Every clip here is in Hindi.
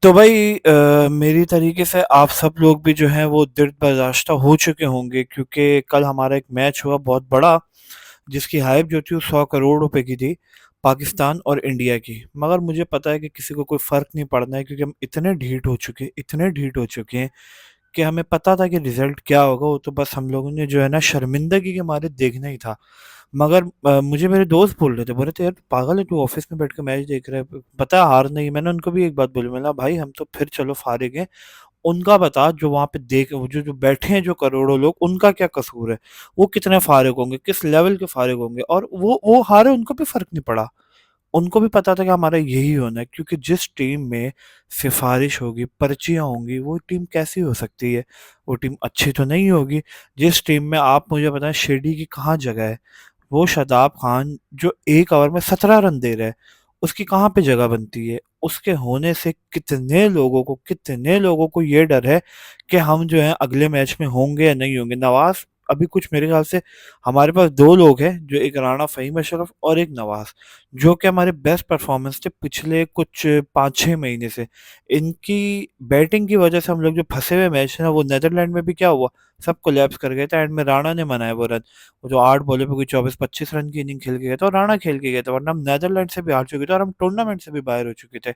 तो भाई मेरी तरीके से आप सब लोग भी जो हैं वो दिल बर्दाश्ता हो चुके होंगे क्योंकि कल हमारा एक मैच हुआ बहुत बड़ा, जिसकी हाइप जो थी वो 100 करोड़ रुपए की थी, पाकिस्तान और इंडिया की। मगर मुझे पता है कि किसी को कोई फर्क नहीं पड़ना है क्योंकि हम इतने ढीठ हो चुके हैं कि हमें पता था कि रिजल्ट क्या होगा। वो तो बस हम लोगों ने जो है ना शर्मिंदगी के मारे देखना ही था। मगर मुझे मेरे दोस्त बोल रहे थे, बोले थे यार पागल है तू, ऑफिस में बैठ के मैच देख रहा है, पता है हार नहीं। मैंने उनको भी एक बात बोली, मैंने कहा, भाई हम तो फिर चलो फारिग हैं, उनका बता जो वहां पे देख जो जो बैठे हैं जो करोड़ों लोग, उनका क्या कसूर है? वो कितने फारिग होंगे, किस लेवल के फारिग होंगे, और वो हारे, उनको भी फर्क नहीं पड़ा। उनको भी पता था कि हमारा यही होना है, क्योंकि जिस टीम में सिफारिश होगी, पर्चियाँ होंगी, वो टीम कैसी हो सकती है? वो टीम अच्छी तो नहीं होगी। जिस टीम में आप मुझे बताएं शेडी की कहाँ जगह है? वो शादाब खान जो 1 ओवर में 17 रन दे रहा है, उसकी कहाँ पे जगह बनती है? उसके होने से कितने लोगों को ये डर है कि हम जो है अगले मैच में होंगे या नहीं होंगे। नवाज अभी कुछ मेरे ख्याल से हमारे पास 2 लोग हैं, जो एक राणा फ़हीम अशरफ और एक नवाज, जो कि हमारे बेस्ट परफॉर्मेंस थे पिछले कुछ 5-6 महीने से। इनकी बैटिंग की वजह से हम लोग जो फँसे हुए मैच है ना, वो नीदरलैंड में भी क्या हुआ, सब कोलैप्स कर गए थे। एंड में राणा ने बनाए वो रन, वो जो 8 बॉलों पे कोई 24-25 रन की इनिंग खेल के गया था, और राणा खेल के गया था, वरना हम नीदरलैंड से भी हार चुके थे और हम टूर्नामेंट से भी बाहर हो चुके थे।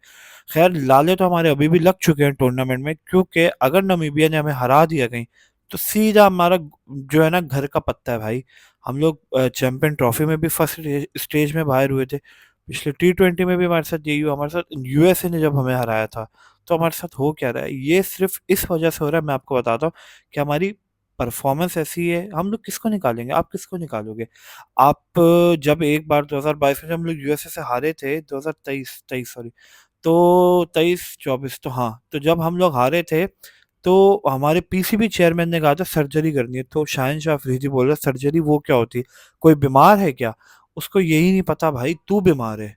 खैर लाले तो हमारे अभी भी लग चुके हैं टूर्नामेंट में, क्योंकि अगर नामीबिया ने हमें हरा दिया कहीं, तो सीधा हमारा जो है ना घर का पत्ता है भाई। हम लोग चैंपियन ट्रॉफी में भी फर्स्ट स्टेज में बाहर हुए थे, पिछले T20 में भी हमारे साथ यही हुआ, हमारे साथ यूएसए ने जब हमें हराया था। तो हमारे साथ हो क्या रहा है, ये सिर्फ इस वजह से हो रहा है, मैं आपको बताता हूँ कि हमारी परफॉर्मेंस ऐसी है। हम लोग किसको निकालेंगे, आप किसको निकालोगे? आप जब एक बार 2022 में जब हम लोग यूएसए से हारे थे, 2023 23 सॉरी, तो 23-24, तो हाँ, तो जब हम लोग हारे थे, तो हमारे पीसीबी चेयरमैन ने कहा था सर्जरी करनी है। तो शाहिन शाह अफरीदी बोल रहा सर्जरी वो क्या होती है, कोई बीमार है क्या? उसको यही नहीं पता भाई, तू बीमार है।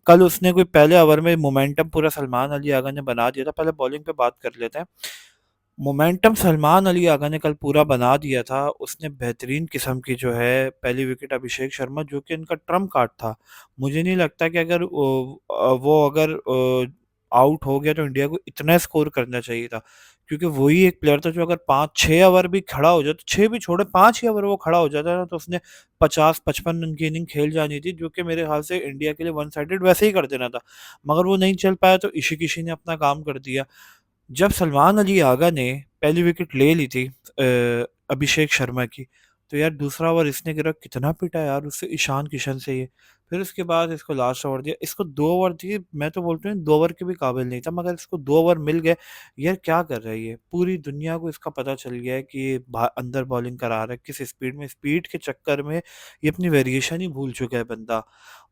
कल उसने कोई पहले ओवर में मोमेंटम पूरा सलमान अली आगा ने बना दिया था। पहले बॉलिंग पे बात कर लेते हैं। मोमेंटम सलमान अली आगा ने कल पूरा बना दिया था। उसने बेहतरीन किस्म की जो है पहली विकेट अभिषेक शर्मा, जो कि इनका ट्रम्प कार्ड था। मुझे नहीं लगता कि अगर वो अगर आउट हो गया तो इंडिया को इतना स्कोर करना चाहिए था, क्योंकि वही एक प्लेयर था जो अगर 5-6 ओवर भी खड़ा हो जाता, 6 भी छोड़े, 5 ही ओवर वो खड़ा हो जाता ना, तो उसने 50-55 रन की इनिंग खेल जानी थी, जो कि मेरे ख्याल से इंडिया के लिए वन साइडेड वैसे ही कर देना था। मगर वो नहीं चल पाया, तो इशी किशी ने अपना काम कर दिया। जब सलमान अली आगा ने पहली विकेट ले ली थी अभिषेक शर्मा की, तो यार दूसरा ओवर इसने गिरा, कितना पिटा यार उससे, ईशान किशन से ये। फिर उसके बाद इसको लास्ट ओवर दिया, इसको 2 ओवर दिए, मैं तो बोलता हूँ 2 ओवर के भी काबिल नहीं था, मगर इसको 2 ओवर मिल गए। यार क्या कर रहा है ये, पूरी दुनिया को इसका पता चल गया है कि ये अंदर बॉलिंग करा रहा है, किस स्पीड में, स्पीड के चक्कर में ये अपनी वेरिएशन ही भूल चुका है बंदा।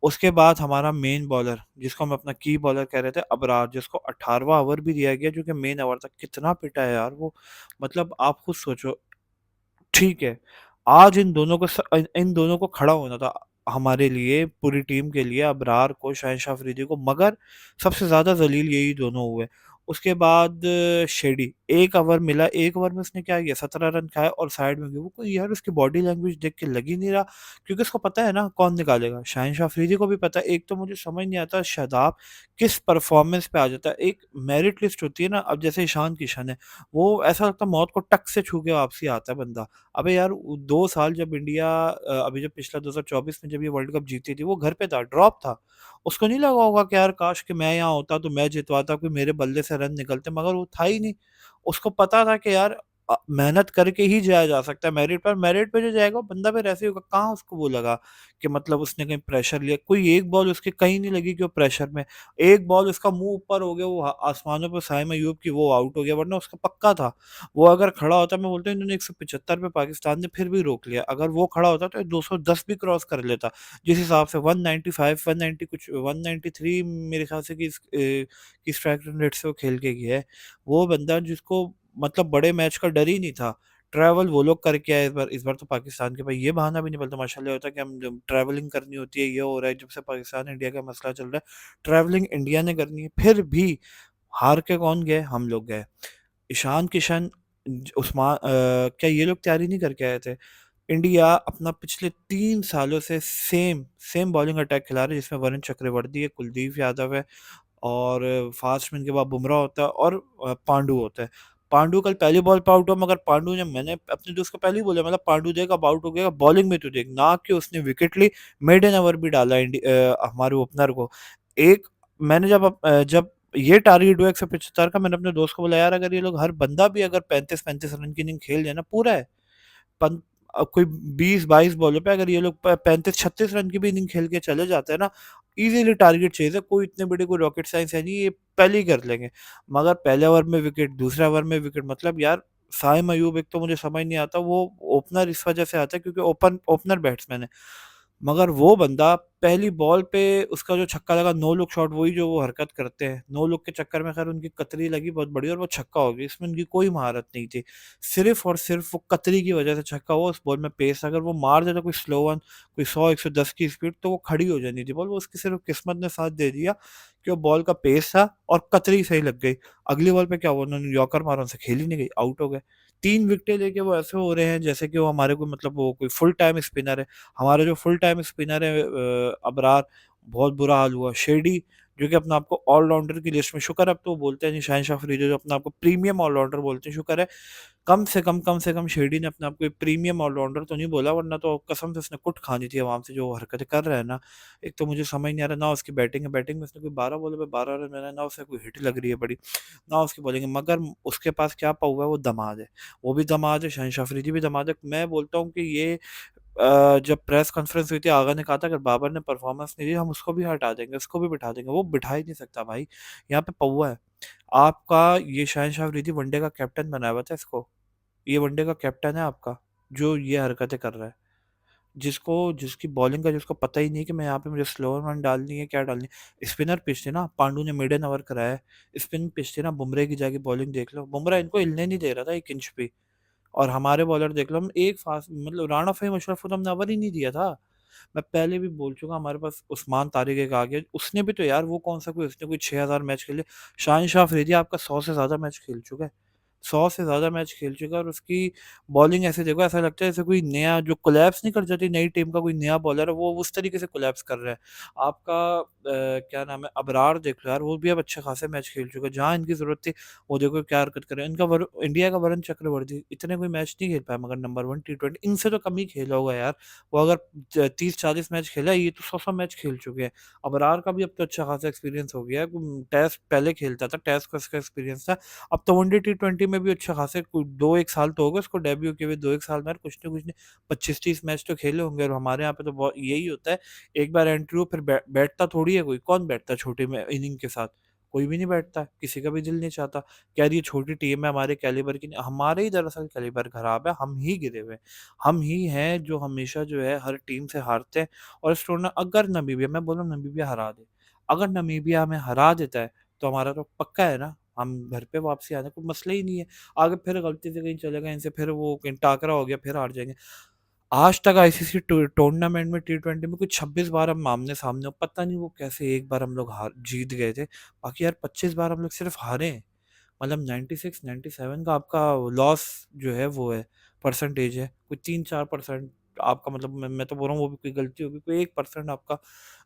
उसके बाद हमारा मेन बॉलर, जिसको हम अपना की बॉलर कह रहे थे, अबरार, जिसको 18वां ओवर भी दिया गया, जो कि मेन ओवर था, कितना पिटा है यार वो। मतलब आप खुद सोचो। ठीक है, आज इन दोनों को खड़ा होना था हमारे लिए, पूरी टीम के लिए, अबरार को, शाहिन अफरीदी को, मगर सबसे ज़्यादा ज़लील यही दोनों हुए। उसके बाद शेडी, 1 ओवर मिला, 1 ओवर में उसने क्या किया, 17 रन खाए और साइड में गए। वो कोई यार उसकी बॉडी लैंग्वेज देख के लग ही नहीं रहा, क्योंकि उसको पता है ना कौन निकालेगा। शाहिन अफरीदी को भी पता है। एक तो मुझे समझ नहीं आता शादाब किस परफॉर्मेंस पे आ जाता है। एक मेरिट लिस्ट होती है ना, अब जैसे ईशान किशन है, वो ऐसा लगता है मौत को टक से छू के वापसी आता है बंदा। अबे यार 2 साल जब इंडिया अभी जब पिछला 2024 में जब ये वर्ल्ड कप जीती थी, वो घर पे था, ड्रॉप था। उसको नहीं लगा होगा कि यार काश कि मैं यहाँ होता तो मैं जितवाता, कोई मेरे बल्ले से रन निकलते, मगर वो था ही नहीं। उसको पता था कि यार मेहनत करके ही जाया जा सकता है मेरिट पर, मेरिट पे जो जाएगा वो बंदा फिर ऐसे ही होगा। कहाँ उसको वो लगा कि मतलब उसने कहीं प्रेशर लिया, कोई एक बॉल उसके कहीं नहीं लगी कि वो प्रेशर में, एक बॉल उसका मुंह ऊपर हो गया, वो आसमानों पर साइम अयूब की, वो आउट हो गया, वरना उसका पक्का था। वो अगर खड़ा होता, मैं बोलता हूँ इन्होंने 175 पे पाकिस्तान ने फिर भी रोक लिया, अगर वो खड़ा होता तो ये 210 भी क्रॉस कर लेता। जिस हिसाब से 195 190 कुछ 193 मेरे ख्याल से की स्ट्राइक रेट से वो खेल के गया है। वो बंदा जिसको मतलब बड़े मैच का डर ही नहीं था। ट्रैवल वो लोग करके आए इस बार तो पाकिस्तान के भाई ये बहाना भी नहीं बोलता माशाल्लाह होता कि हम जब ट्रैवलिंग करनी होती है, ये हो रहा है जब से पाकिस्तान इंडिया का मसला चल रहा है, ट्रैवलिंग इंडिया ने करनी है, फिर भी हार के कौन गए, हम लोग गए। ईशान किशन, क्या ये लोग तैयारी नहीं करके आए थे? इंडिया अपना पिछले 3 सालों से सेम सेम बॉलिंग अटैक खिला रही है, जिसमें वरुण चक्रवर्ती है, कुलदीप यादव है, और फास्ट में इनके बाद बुमराह होता है और पांडु होता है। पांडु कल पहली बॉल पे आउट हुआ, मगर पांडु ने, मैंने अपने दोस्त को पहले ही बोला, मतलब पांडु देख अब आउट हो गया, बॉलिंग में तो देख ना कि उसने विकेट ली, मेडन ओवर भी डाला हमारे ओपनर को। एक मैंने जब ये टारगेट हुआ 175 का, मैंने अपने दोस्त को बोला यार अगर ये लोग हर बंदा भी अगर 35-35 रन की इनिंग खेल जाए ना, पूरा है। कोई 20-22 बॉलों पे अगर ये लोग 35-36 रन की भी इनिंग खेल के चले जाते हैं ना, इजीली टारगेट चेज है, कोई इतने बड़े कोई रॉकेट साइंस है नहीं, ये पहले ही कर लेंगे। मगर पहले ओवर में विकेट, दूसरे ओवर में विकेट, मतलब यार साइम अयूब, एक तो मुझे समझ नहीं आता, वो ओपनर इस वजह से आता है क्योंकि ओपनर बैट्समैन है, मगर वो बंदा पहली बॉल पे उसका जो छक्का लगा, नो लुक शॉट, वही जो वो हरकत करते हैं नो लुक के चक्कर में, खैर उनकी कतरी लगी बहुत बड़ी और वो छक्का हो गया, इसमें उनकी कोई महारत नहीं थी, सिर्फ और सिर्फ वो कतरी की वजह से छक्का हुआ। उस बॉल में पेस अगर वो मार देता कोई स्लो वन, कोई 100-110 की स्पीड, तो वो खड़ी हो जानी थी बॉल, वो उसकी सिर्फ किस्मत ने साथ दे दिया कि वो बॉल का पेस था और कतरी सही लग गई। अगली बॉल पे क्या हुआ, उन्होंने यॉर्कर मारा, उनसे खेल ही नहीं गई, आउट हो गए। 3 विकेटें लेके वो ऐसे हो रहे हैं जैसे कि वो हमारे को, मतलब वो कोई फुल टाइम स्पिनर है। हमारा जो फुल टाइम स्पिनर है अबरार, बहुत बुरा हाल हुआ। शेडी जो कि अपने आप को ऑलराउंडर की लिस्ट में, शुक्र है अब तो वो बोलते हैं नहीं, शाहिन अफरीदी जो अपने आप को प्रीमियम ऑलराउंडर बोलते हैं, शुक्र है कम से कम शेडी ने अपने आप को एक प्रीमियम ऑलराउंडर तो नहीं बोला, वरना तो कसम से उसने कुट खानी थी आवाम से, जो हरकतें कर रहा है ना। एक तो मुझे समझ नहीं आ रहा, ना उसकी बैटिंग है, बैटिंग में उसने कोई 12 बॉलों पे 12 रन बनाए, ना उसे कोई हिट लग रही है बड़ी, ना उसकी बॉलिंग है, मगर उसके पास क्या पाऊँ है, वो दमाद है। वो भी दमाद है, शहनशाह अफरीदी भी दमाद है। मैं बोलता हूँ कि ये जब प्रेस कॉन्फ्रेंस हुई थी, आगा ने कहा था अगर बाबर ने परफॉर्मेंस नहीं दी हम उसको भी हटा देंगे, उसको भी बिठा देंगे, वो बिठा ही नहीं सकता भाई। यहाँ पे पौवा है आपका, ये शहनशाह अफरीदी वनडे का कैप्टन बनाया हुआ था इसको, ये वनडे का कैप्टन है आपका, जो ये हरकतें कर रहा है, जिसको जिसकी बॉलिंग का जिसको पता ही नहीं कि मैं यहाँ पे मुझे स्लो रन डालनी है, क्या डालनी है। स्पिनर पिच थे ना, पांडू ने मिडन ओवर कराया है, स्पिन पिच थे ना, बुमराह की जाके बॉलिंग देख लो, बुमराह इनको हिलने नहीं दे रहा था 1 इंच भी। और हमारे बॉलर देख लो, हम एक फास्ट, मतलब राणा फ़हीम अशरफ को तो हमने ओवर ही नहीं दिया था। मैं पहले भी बोल चुका, हमारे पास उस्मान तारिक एक आ गया, उसने भी तो यार वो कौन सा कोई, उसने कोई 6000 मैच खेले। शाहिन अफरीदी आपका 100 से ज़्यादा मैच खेल चुका है, 100 से ज़्यादा मैच खेल चुका है, और उसकी बॉलिंग ऐसे देखो, ऐसा लगता है जैसे कोई नया जो कोलैप्स नहीं कर जाती नई टीम का कोई नया बॉलर है, वो उस तरीके से कोलैप्स कर रहा है। आपका क्या नाम है, अबरार देख लो यार, वो भी अब अच्छे खासे मैच खेल चुका है, जहाँ इनकी ज़रूरत थी वो देखो क्या हरकत कर रहे हैं। इंडिया का वरुण चक्रवर्ती इतने कोई मैच नहीं खेल पाया, मगर नंबर 1 टी20 इनसे तो कम ही खेला होगा यार। वो अगर 30-40 मैच खेला, ये तो 100-100 मैच खेल चुके हैं। अबरार का भी अब तो अच्छा खासा एक्सपीरियंस हो गया है, टेस्ट पहले खेलता था, टेस्ट का इसका एक्सपीरियंस था, अब तो वनडे टी20 में भी अच्छा खासे 2-1 साल तो हो गए उसको डेब्यू किए हुए, 2-1 साल में यार कुछ नहीं 25-30 मैच तो खेले होंगे। और हमारे यहाँ पे तो बहुत यही होता है, एक बार एंट्री हो फिर बैठता थोड़ी है कोई, कौन बैठता है छोटी में इनिंग के साथ, कोई भी नहीं बैठता है, किसी का भी दिल नहीं चाहता। कह रही है छोटी टीम है, हमारे कैलिबर की नहीं, हमारे ही दरअसल कैलिबर खराब है, हम ही गिरे हुए हैं। हम ही हैं जो हमेशा जो है हर टीम से हारते हैं। और इस टूर्ना अगर नमीबिया, मैं बोल रहा हूँ नमीबिया हरा दे, अगर नमीबिया हमें हरा देता है तो हमारा तो पक्का है ना, हम घर पे वापसी आने कोई मसला ही नहीं है। आगे फिर गलती से कहीं चले गए इनसे, फिर वो कहीं टाकरा हो गया, फिर हार जाएँगे। आज तक आईसीसी टूर्नामेंट में टी20 में कुछ 26 बार हम आमने-सामने हो, पता नहीं वो कैसे एक बार हम लोग हार जीत गए थे। बाकी यार 25 बार हम लोग सिर्फ़ हारे हैं। मतलब 96-97 का आपका लॉस जो है वो है, परसेंटेज है। कोई 3-4% आपका, मतलब मैं तो बोल रहा हूँ वो भी कोई गलती होगी, कोई 1% आपका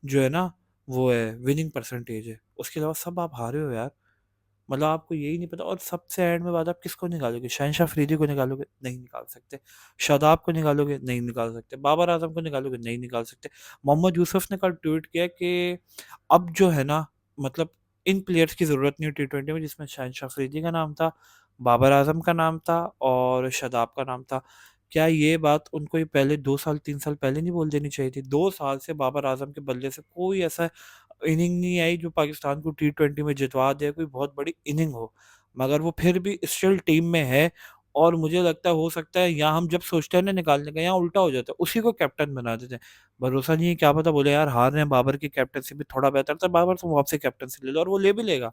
जो है ना वो है विनिंग परसेंटेज है। उसके अलावा सब आप हारे हो यार। मतलब आपको यही नहीं पता, और सबसे एंड में बात, आप किसको निकालोगे? शहनशाह अफरीदी को निकालोगे? नहीं निकाल सकते। शादाब को निकालोगे? नहीं निकाल सकते। बाबर आज़म को निकालोगे? नहीं निकाल सकते। मोहम्मद यूसुफ ने कल ट्वीट किया कि अब जो है ना, मतलब इन प्लेयर्स की ज़रूरत नहीं है टी20 में, जिसमें शहनशाह अफरीदी का नाम था, बाबर आज़म का नाम था और शादाब का नाम था। क्या ये बात उनको ये पहले 2 साल 3 साल पहले नहीं बोल देनी चाहिए थी? 2 साल से बाबर आज़म के बल्ले से कोई ऐसा इनिंग नहीं आई जो पाकिस्तान को टी20 में जितवा दे, कोई बहुत बड़ी इनिंग हो। मगर वो फिर भी स्टिल टीम में है, और मुझे लगता है हो सकता है यहाँ हम जब सोचते हैं ना निकालने का, यहाँ उल्टा हो जाता है, उसी को कैप्टन बना देते हैं। भरोसा नहीं है, क्या पता बोले यार हार रहे हैं, बाबर की कैप्टनसी भी थोड़ा बेहतर था, बाबर तुम वापसी कैप्टनसी ले लो, और वो ले भी लेगा।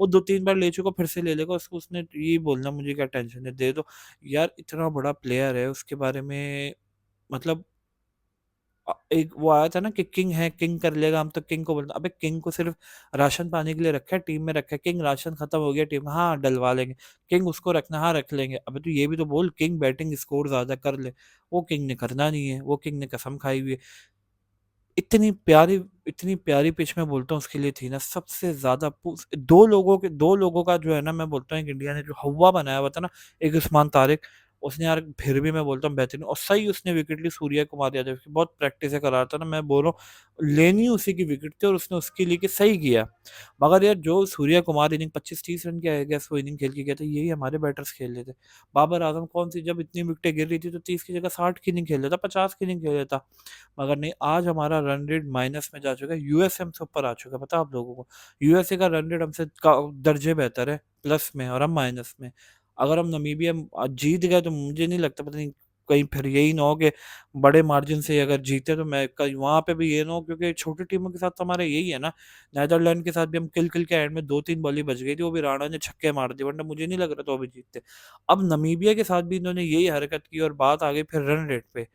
वो 2-3 बार ले चुका, फिर से ले लेगा, उसको उसने ये बोलना मुझे क्या टेंशन है, दे दो। यार इतना बड़ा प्लेयर है, उसके बारे में मतलब एक वो आया था ना कि किंग है, किंग कर लेगा, हम तो किंग को बोलते हैं। अबे किंग को सिर्फ राशन पाने के लिए रखा है, टीम में रखा है। किंग राशन खत्म हो गया टीम में, हाँ डलवा लेंगे। किंग उसको रखना, हाँ रख लेंगे। अबे तो ये भी तो बोल, किंग बैटिंग स्कोर ज्यादा कर ले। वो किंग ने करना नहीं है, वो किंग ने कसम खाई हुई है। इतनी प्यारी इतनी प्यारी पिच मैं बोलता हूँ उसके लिए थी ना, सबसे ज़्यादा 2 लोगों का जो है ना, मैं बोलता हूँ एक इंडिया ने जो हौवा बनाया हुआ था ना, एक उस्मान तारिक, उसने यार फिर भी मैं बोलता हूँ बेहतरीन और सही उसने विकेट ली सूर्या कुमार यादव की, बहुत प्रैक्टिस से करा था ना, मैं बोल रहा हूँ लेनी उसी की विकेट थी और उसने उसकी ली के सही किया। मगर यार जो सूर्या कुमार इनिंग 25-30 रन की आई गेस वो इनिंग खेल के गया था, यही हमारे बैटर्स खेल रहे थे। बाबर आजम कौन सी जब इतनी विकेटें गिर रही थी तो 30 की जगह 60 की इनिंग खेल रहा था, 50 की इनिंग खेल रहा था। मगर नहीं, आज हमारा रन रेट माइनस में जा चुका है, यूएसए हमसे ऊपर आ चुका है, पता है आप लोगों को? यूएसए का रन रेट हमसे दर्जे बेहतर है, प्लस में, और हम माइनस में। अगर हम नमीबिया जीत गए तो मुझे नहीं लगता, पता नहीं कहीं फिर यही ना हो कि बड़े मार्जिन से अगर जीते तो मैं कहीं वहां पे भी ये ना हो, क्योंकि छोटी टीमों के साथ तो हमारा यही है ना। नीदरलैंड के साथ भी हम किल किल के एंड में 2-3 बॉल ही बच गई थी, वो भी राणा ने छक्के मार दिए, वरना मुझे नहीं लग रहा था वो भी जीतते। अब नमीबिया के साथ भी इन्होंने यही हरकत की और बात आ गई फिर रन रेट पे।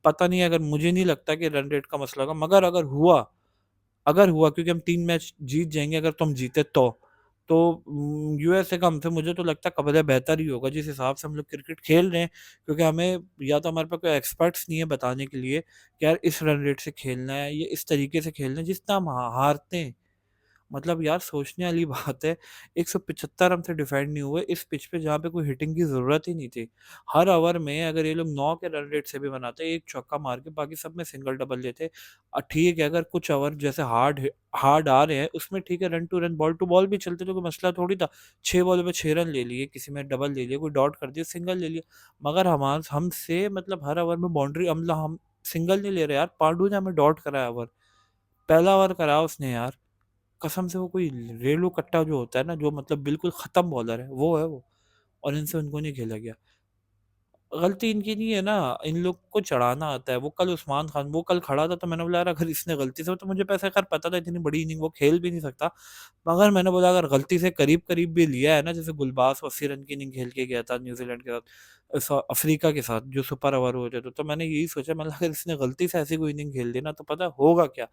पता नहीं, अगर मुझे नहीं लगता कि रन रेट का मसला होगा, मगर अगर हुआ क्योंकि हम 3 मैच जीत जाएँगे अगर तुम जीते तो यूएसए का हमसे मुझे तो लगता है कबले बेहतर ही होगा जिस हिसाब से हम लोग क्रिकेट खेल रहे हैं। क्योंकि हमें या तो हमारे पास कोई एक्सपर्ट्स नहीं है बताने के लिए कि यार इस रन रेट से खेलना है, ये इस तरीके से खेलना है जिससे हम हारते हैं। मतलब यार सोचने वाली बात है, 175 हमसे डिफेंड नहीं हुए इस पिच पे जहाँ पे कोई हिटिंग की ज़रूरत ही नहीं थी। हर ओवर में अगर ये लोग 9 के रन रेट से भी बनाते, 1 चौका मार के बाकी सब में सिंगल डबल लेते। ठीक है, अगर कुछ ओवर जैसे हार्ड आ रहे हैं उसमें ठीक है, run to run, ball to ball भी चलते तो कोई मसला थोड़ी था। 6 बॉल पे 6 रन ले लिए, किसी में डबल ले लिया, कोई डॉट कर दिया, सिंगल ले लिया। मगर हमसे मतलब हर ओवर में बाउंड्री हम सिंगल नहीं ले रहे यार, पांडू ने हमें डॉट कराया ओवर। पहला ओवर कराया उसने यार। कसम से वो कोई रेलू कट्टा जो होता है ना, जो मतलब बिल्कुल खत्म बॉलर है, वो है वो। और इनसे उनको नहीं खेला गया। गलती इनकी नहीं है ना, इन लोग को चढ़ाना आता है। वो कल उस्मान खान वो कल खड़ा था तो मैंने बोला यार अगर इसने गलती से, तो मुझे पैसे खैर पता था इतनी बड़ी इनिंग वो खेल भी नहीं सकता। मगर मैंने बोला अगर गलती से करीब-करीब भी लिया है ना, जैसे गुलबाज 80 रन की इनिंग खेल के गया था न्यूज़ीलैंड के साथ, अफ्रीका के साथ जो सुपर ओवर हुए थे, तो मैंने यही सोचा, मैंने अगर इसने गलती से ऐसी कोई इनिंग खेल दी ना तो पता है होगा क्या?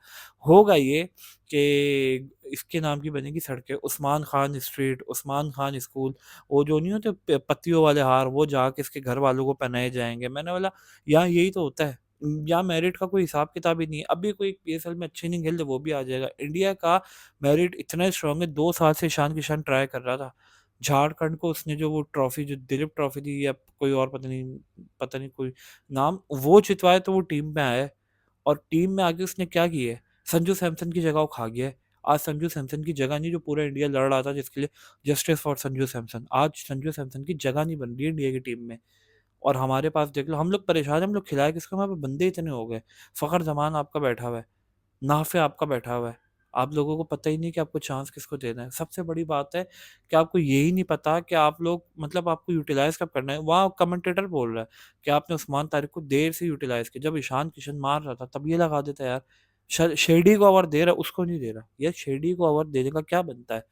होगा ये कि इसके नाम की बनेगी सड़कें, उस्मान खान स्ट्रीट, उस्मान खान स्कूल, वो जो नहीं होते पत्तियों वाले हार, वो जाके इसके घर वालों को पहनाए जाएँगे। मैंने बोला यहाँ यही तो होता है। यहाँ मेरिट का कोई हिसाब किताब ही नहीं है। अभी कोई पीएसएल में अच्छी नहीं खेल रहा वो भी आ जाएगा। इंडिया का मेरिट इतना स्ट्रॉन्ग है, 2 साल से ईशान किशन ट्राई कर रहा था। झारखंड को उसने जो वो ट्रॉफी जो दिलीप ट्रॉफी थी या कोई और पता नहीं कोई नाम, वो जितवाया तो वो टीम में आया है। और टीम में आके उसने क्या किया है? संजू सैमसन की जगह वो खा गया है। आज संजू सैमसन की जगह नहीं, जो पूरा इंडिया लड़ रहा था जिसके लिए, जस्टिस फॉर संजू सैमसन। आज संजू सैमसन की जगह नहीं बन रही है इंडिया की टीम में। और हमारे पास देख लो, हम लोग परेशान हैं, हम लोग खिलाए किसको, हमारे पास बंदे इतने हो गए। फ़खर ज़मान आपका बैठा हुआ है, नाफ़े आपका बैठा हुआ है। आप लोगों को पता ही नहीं कि आपको चांस किसको देना है। सबसे बड़ी बात है कि आपको यही नहीं पता कि आप लोग मतलब आपको यूटिलाइज़ कब करना है। वहाँ कमेंटेटर बोल रहा है कि आपने उस्मान तारिक को देर से यूटिलाइज़ किया। जब ईशान किशन मार रहा था तब ये लगा देता यार। शेरडी को ओवर दे रहा है, उसको नहीं दे रहा। यार शेरडी को ओवर देने का क्या बनता है?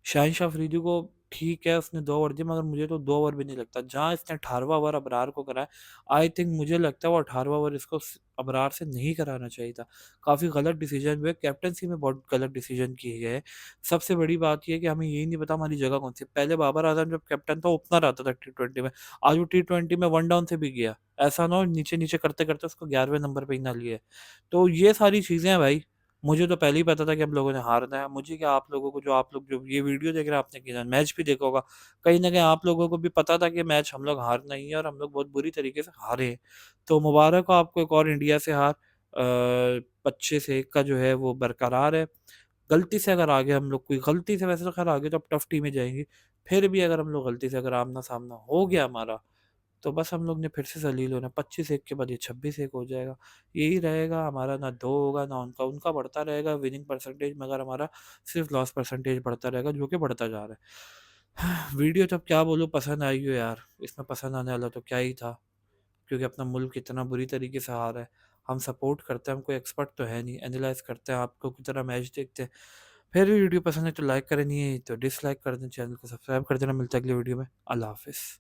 शाहिन अफरीदी को ठीक है उसने 2 ओवर दिए, मगर मुझे तो 2 ओवर भी नहीं लगता। जहाँ इसने 18वाँ ओवर अबरार को कराया, आई थिंक मुझे लगता है वो 18वाँ ओवर इसको अबरार से नहीं कराना चाहिए था। काफ़ी गलत डिसीजन हुए, कैप्टेंसी में बहुत गलत डिसीजन किए गए। सबसे बड़ी बात ये है कि हमें यही नहीं पता हमारी जगह कौन सी है। पहले बाबर आजम जब कैप्टन था ओपनर आता था टी20 में, आज वो टी20 में वन डाउन से भी गया। ऐसा ना हो नीचे नीचे करते करते उसको 11वें नंबर पे ही ना लिए। तो ये सारी चीज़ें हैं भाई। मुझे तो पहले ही पता था कि हम लोगों ने हारना है। मुझे क्या, आप लोगों को, जो आप लोग जो ये वीडियो देख रहे हैं, आपने क्या मैच भी देखा होगा। कहीं न कहीं आप लोगों को भी पता था कि मैच हम लोग हारना ही है और हम लोग बहुत बुरी तरीके से हारे हैं। तो मुबारक हो आपको एक और इंडिया से हार। 25-1 का जो है वो बरकरार है। गलती से अगर आगे हम लोग, कोई गलती से, वैसे तो खैर आगे तो अब टफ टीमें जाएँगी। फिर भी अगर हम लोग गलती से अगर आमना-सामना हो गया हमारा, तो बस हम लोग ने फिर से ज़लील होना है। 25-1 के बाद ये 26-1 हो जाएगा। यही रहेगा हमारा, ना 2 होगा ना उनका। उनका बढ़ता रहेगा विनिंग परसेंटेज, मगर हमारा सिर्फ़ लॉस परसेंटेज बढ़ता रहेगा, जो कि बढ़ता जा रहा है। वीडियो तो अब क्या बोलूँ, पसंद आई हो यार। इसमें पसंद आने वाला तो क्या ही था, क्योंकि अपना मुल्क इतना बुरी तरीके से हारा है। हम सपोर्ट करते हैं, हम कोई एक्सपर्ट तो है नहीं, एनालाइज़ करते हैं, आपको की तरह मैच देखते हैं। फिर भी वीडियो पसंद है तो लाइक करें, नहीं है तो डिसलाइक कर दें, चैनल को सब्सक्राइब कर देना। मिलता है अगली वीडियो में। अल्लाह हाफ़िज़।